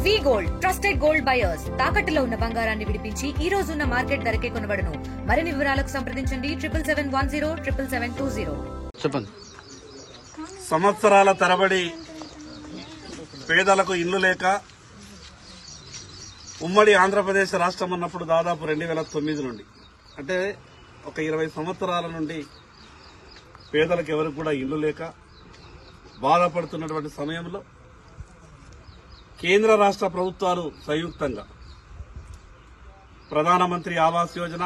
వి gold trusted gold buyers తాకట్టులో ఉన్న బంగారాన్ని విడిపించి ఈ రోజు ఉన్న మార్కెట్ ధరకే కొనబడును. మరిన్ని వివరాలకు సంప్రదించండి 77107720. చెప్పండి. సంవత్సరాల తరబడి పేదలకు ఇల్లు లేక ఉమ్మడి ఆంధ్రప్రదేశ్ రాష్ట్రం ఉన్నప్పుడు దాదాపు 2009 నుండి అంటే ఒక 20 సంవత్సరాల నుండి పేదలకు ఎవరికి కూడా ఇల్లు లేక బాధపడుతున్నటువంటి సమయంలో కేంద్ర రాష్ట్ర ప్రభుత్వాలు సంయుక్తంగా ప్రధానమంత్రి ఆవాస్ యోజన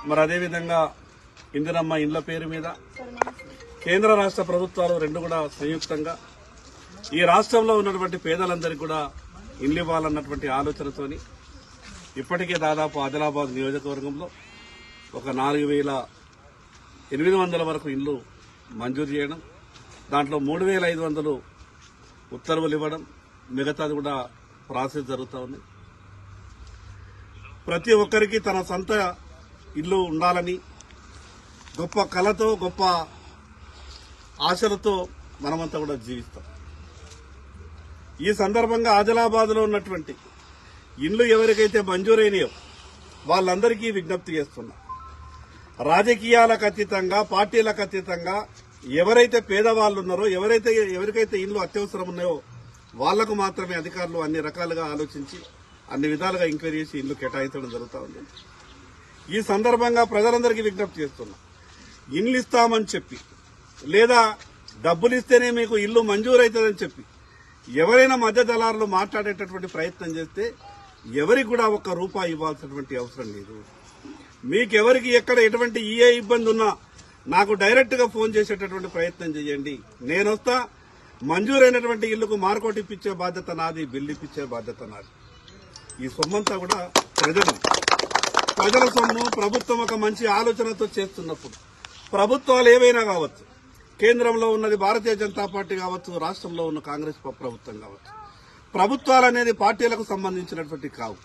మరి అదేవిధంగా ఇందిరమ్మ ఇండ్ల పేరు మీద కేంద్ర రాష్ట్ర ప్రభుత్వాలు రెండు కూడా సంయుక్తంగా ఈ రాష్ట్రంలో ఉన్నటువంటి పేదలందరికీ కూడా ఇల్లు ఇవ్వాలన్నటువంటి ఆలోచనతోని ఇప్పటికే దాదాపు ఆదిలాబాద్ నియోజకవర్గంలో ఒక 4,800 వరకు ఇల్లు మంజూరు చేయడం, దాంట్లో 3,500 ఉత్తర్వులు ఇవ్వడం, మిగతాది కూడా ప్రాసెస్ జరుగుతూ ఉంది. ప్రతి ఒక్కరికి తన సొంత ఇల్లు ఉండాలని గొప్ప కళతో గొప్ప ఆశలతో మనమంతా కూడా జీవిస్తాం. ఈ సందర్భంగా ఆదిలాబాద్ లో ఉన్నటువంటి ఇల్లు ఎవరికైతే మంజూరైనయో వాళ్ళందరికీ విజ్ఞప్తి చేస్తున్నా, రాజకీయాలకు అతీతంగా పార్టీలకు అతీతంగా ఎవరైతే పేదవాళ్లు ఉన్నారో ఎవరికైతే ఇల్లు అత్యవసరం ఉన్నాయో వాళ్లకు మాత్రమే అధికారులు అన్ని రకాలుగా ఆలోచించి అన్ని విధాలుగా ఎంక్వైరీ చేసి ఇల్లు కేటాయించడం జరుగుతూ ఉంది. ఈ సందర్భంగా ప్రజలందరికీ విజ్ఞప్తి చేస్తున్నా, ఇల్లు ఇస్తామని చెప్పి లేదా డబ్బులు ఇస్తేనే మీకు ఇల్లు మంజూరైతుందని చెప్పి ఎవరైనా మధ్య దళారులు మాట్లాడేటటువంటి ప్రయత్నం చేస్తే ఎవరికి కూడా ఒక్క రూపాయి ఇవ్వాల్సినటువంటి అవసరం లేదు. మీకెవరికి ఎక్కడ ఎటువంటి ఏ ఇబ్బంది ఉన్నా నాకు డైరెక్ట్ గా ఫోన్ చేసేటటువంటి ప్రయత్నం చేయండి. నేనొస్తా, మంజూరైనటువంటి ఇల్లుకు మార్కోట్ ఇప్పించే బాధ్యత నాది, బిల్లు ఇప్పించే బాధ్యత నాది. ఈ సొమ్మంతా కూడా ప్రజల సొమ్ము. ప్రభుత్వం ఒక మంచి ఆలోచనతో చేస్తున్నప్పుడు ప్రభుత్వాలు ఏవైనా కావచ్చు, కేంద్రంలో ఉన్నది భారతీయ జనతా పార్టీ కావచ్చు, రాష్ట్రంలో ఉన్న కాంగ్రెస్ ప్రభుత్వం కావచ్చు, ప్రభుత్వాలు అనేది పార్టీలకు సంబంధించినటువంటి కావు.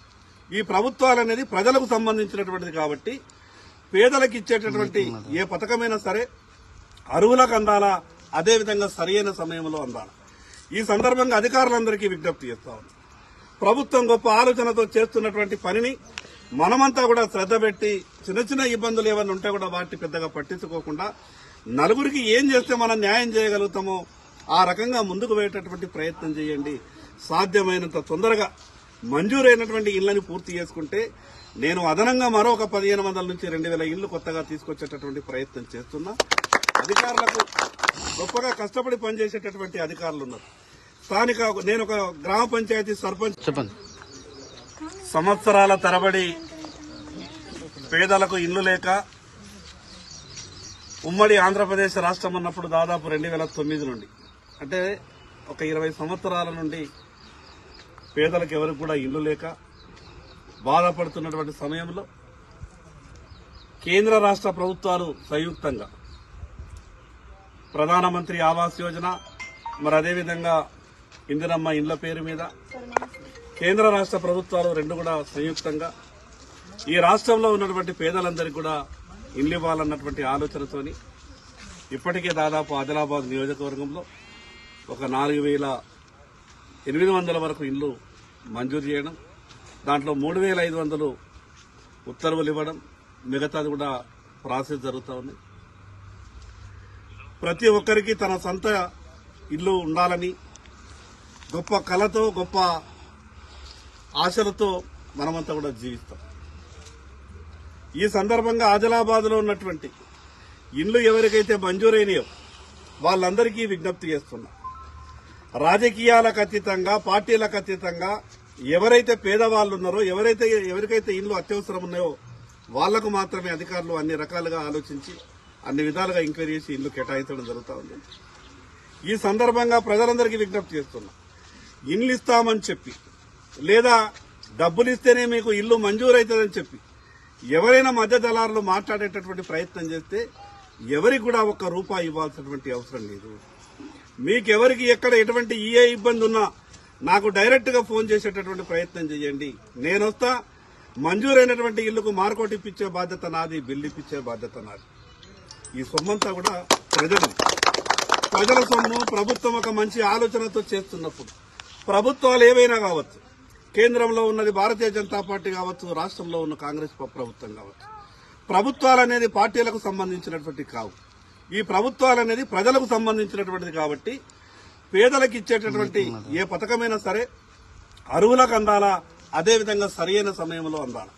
ఈ ప్రభుత్వాలు అనేది ప్రజలకు సంబంధించినటువంటిది కాబట్టి పేదలకు ఇచ్చేటటువంటి ఏ పథకమైనా సరే అర్హులకు అందాలా, అదేవిధంగా సరైన సమయంలో అందాలా. ఈ సందర్భంగా అధికారులందరికీ విజ్ఞప్తి చేస్తా ఉన్నాం, ప్రభుత్వం గొప్ప ఆలోచనతో చేస్తున్నటువంటి పనిని మనమంతా కూడా శ్రద్ధ పెట్టి చిన్న చిన్న ఇబ్బందులు ఏమైనా ఉంటే కూడా వాటిని పెద్దగా పట్టించుకోకుండా నలుగురికి ఏం చేస్తే మనం న్యాయం చేయగలుగుతామో ఆ రకంగా ముందుకు పోయేటటువంటి ప్రయత్నం చేయండి. సాధ్యమైనంత తొందరగా మంజూరైనటువంటి ఇళ్లను పూర్తి చేసుకుంటే నేను అదనంగా మరొక 1,500 నుంచి 2,000 ఇళ్లు కొత్తగా తీసుకొచ్చేటటువంటి ప్రయత్నం చేస్తున్నా. అధికారులకు గొప్పగా కష్టపడి పనిచేసేటటువంటి అధికారులు ఉన్నారు. స్థానిక నేను ఒక గ్రామ పంచాయతీ సర్పంచ్. చెప్పండి. సంవత్సరాల తరబడి పేదలకు ఇల్లు లేక ఉమ్మడి ఆంధ్రప్రదేశ్ రాష్ట్రం ఉన్నప్పుడు దాదాపు 2009 నుండి అంటే ఒక 20 సంవత్సరాల నుండి పేదలకు ఎవరికి కూడా ఇల్లు లేక బాధపడుతున్నటువంటి సమయంలో కేంద్ర రాష్ట్ర ప్రభుత్వాలు సంయుక్తంగా ప్రధానమంత్రి ఆవాస్ యోజన మరి అదేవిధంగా ఇందిరమ్మ ఇండ్ల పేరు మీద కేంద్ర రాష్ట్ర ప్రభుత్వాలు రెండు కూడా సంయుక్తంగా ఈ రాష్ట్రంలో ఉన్నటువంటి పేదలందరికీ కూడా ఇల్లు ఇవ్వాలన్నటువంటి ఆలోచనతోని ఇప్పటికే దాదాపు ఆదిలాబాద్ నియోజకవర్గంలో ఒక 4,800 వరకు ఇల్లు మంజూరు చేయడం, దాంట్లో 3,500 ఉత్తర్వులు ఇవ్వడం, మిగతాది కూడా ప్రాసెస్ జరుగుతూ ఉంది. ప్రతి ఒక్కరికి తన సొంత ఇల్లు ఉండాలని గొప్ప కళతో గొప్ప ఆశలతో మనమంతా కూడా జీవిస్తాం. ఈ సందర్భంగా ఆదిలాబాద్ లో ఉన్నటువంటి ఇల్లు ఎవరికైతే మంజూరైనయో వాళ్ళందరికీ విజ్ఞప్తి చేస్తున్నా, రాజకీయాలకు అతీతంగా పార్టీలకు అతీతంగా ఎవరైతే పేదవాళ్లు ఉన్నారో ఎవరికైతే ఇల్లు అత్యవసరం ఉన్నాయో వాళ్లకు మాత్రమే అధికారులు అన్ని రకాలుగా ఆలోచించి అన్ని విధాలుగా ఎంక్వైరీ చేసి ఇల్లు కేటాయించడం జరుగుతూ ఉంది. ఈ సందర్భంగా ప్రజలందరికీ విజ్ఞప్తి చేస్తున్నా, ఇల్లు ఇస్తామని చెప్పి లేదా డబ్బులు ఇస్తేనే మీకు ఇల్లు మంజూరైతుందని చెప్పి ఎవరైనా మధ్య దళారులు మాట్లాడేటటువంటి ప్రయత్నం చేస్తే ఎవరికి కూడా ఒక్క రూపాయి ఇవ్వాల్సినటువంటి అవసరం లేదు. మీకెవరికి ఎక్కడ ఎటువంటి ఏ ఇబ్బంది ఉన్నా నాకు డైరెక్ట్ గా ఫోన్ చేసేటటువంటి ప్రయత్నం చేయండి. నేనొస్తా, మంజూరైనటువంటి ఇల్లుకు మార్కోట్ ఇప్పించే బాధ్యత నాది, బిల్లు ఇప్పించే బాధ్యత నాది. ఈ సొమ్మంతా కూడా ప్రజల సొమ్ము. ప్రభుత్వం ఒక మంచి ఆలోచనతో చేస్తున్నప్పుడు ప్రభుత్వాలు ఏవైనా కావచ్చు, కేంద్రంలో ఉన్నది భారతీయ జనతా పార్టీ కావచ్చు, రాష్ట్రంలో ఉన్న కాంగ్రెస్ ప్రభుత్వం కావచ్చు. ప్రభుత్వాలు అనేది పార్టీలకు సంబంధించినటువంటి కావు. ఈ ప్రభుత్వాలు అనేది ప్రజలకు సంబంధించినటువంటిది కాబట్టి పేదలకు ఇచ్చేటటువంటి ఏ పథకమైనా సరే అర్హులకు అందాలా, అదేవిధంగా సరైన సమయంలో అందాలా.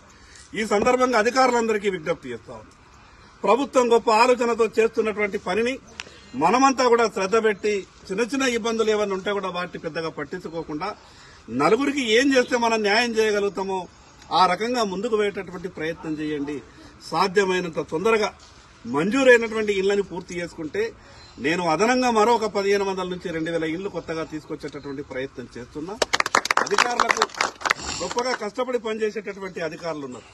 ఈ సందర్భంగా అధికారులందరికీ విజ్ఞప్తి చేస్తా ఉన్నాం. ప్రభుత్వం గొప్ప ఆలోచనతో చేస్తున్నటువంటి పనిని మనమంతా కూడా శ్రద్ధ పెట్టి చిన్న చిన్న ఇబ్బందులు ఏమైనా ఉంటే కూడా వాటిని పెద్దగా పట్టించుకోకుండా నలుగురికి ఏం చేస్తే మనం న్యాయం చేయగలుగుతామో ఆ రకంగా ముందుకు పోయేటటువంటి ప్రయత్నం చేయండి. సాధ్యమైనంత తొందరగా మంజూరైనటువంటి ఇళ్లను పూర్తి చేసుకుంటే నేను అదనంగా మరో ఒక 1500 నుంచి 2000 ఇళ్లు కొత్తగా తీసుకొచ్చేటటువంటి ప్రయత్నం చేస్తున్నా. అధికారులకు గొప్పగా కష్టపడి పనిచేసేటటువంటి అధికారులు ఉన్నారు.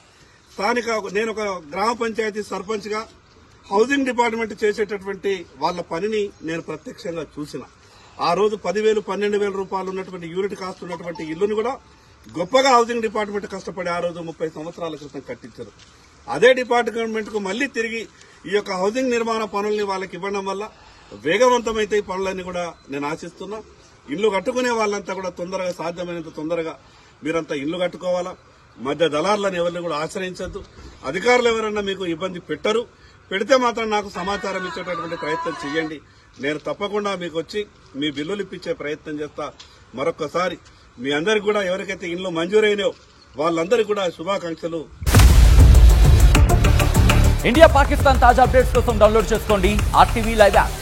స్థానిక నేను ఒక గ్రామ పంచాయతీ సర్పంచ్ గా హౌసింగ్ డిపార్ట్మెంట్ చేసేటటువంటి వాళ్ళ పనిని నేను ప్రత్యక్షంగా చూసిన. ఆ రోజు 10,000, 12,000 రూపాయలు ఉన్నటువంటి యూనిట్ కాస్ట్ ఉన్నటువంటి ఇల్లుని కూడా గొప్పగా హౌసింగ్ డిపార్ట్మెంట్ కష్టపడి ఆ రోజు 30 సంవత్సరాల క్రితం కట్టించారు. అదే డిపార్ట్మెంట్ కు మళ్లీ తిరిగి ఈ యొక్క హౌసింగ్ నిర్మాణ పనుల్ని వాళ్ళకి ఇవ్వడం వల్ల వేగవంతమైతే ఈ పనులన్నీ కూడా నేను ఆశిస్తున్నా. ఇల్లు కట్టుకునే వాళ్ళంతా కూడా తొందరగా సాధ్యమైనంత తొందరగా మీరంతా ఇల్లు కట్టుకోవాలా. మధ్య దళారులను ఎవరిని కూడా ఆశ్రయించద్దు. అధికారులు ఎవరన్నా మీకు ఇబ్బంది పెట్టరు, పెడితే మాత్రం నాకు సమాచారం ఇచ్చేటటువంటి ప్రయత్నం చేయండి. నేను తప్పకుండా మీకు వచ్చి మీ బిల్లులు ఇప్పించే ప్రయత్నం చేస్తా. మరొకసారి మీ అందరికి కూడా ఎవరికైతే ఇల్లు మంజూరైనో వాళ్ళందరికీ కూడా శుభాకాంక్షలు. ఇండియా పాకిస్తాన్ తాజా అప్డేట్స్ కోసం డౌన్లోడ్ చేసుకోండి RTV లైవ్ యాప్.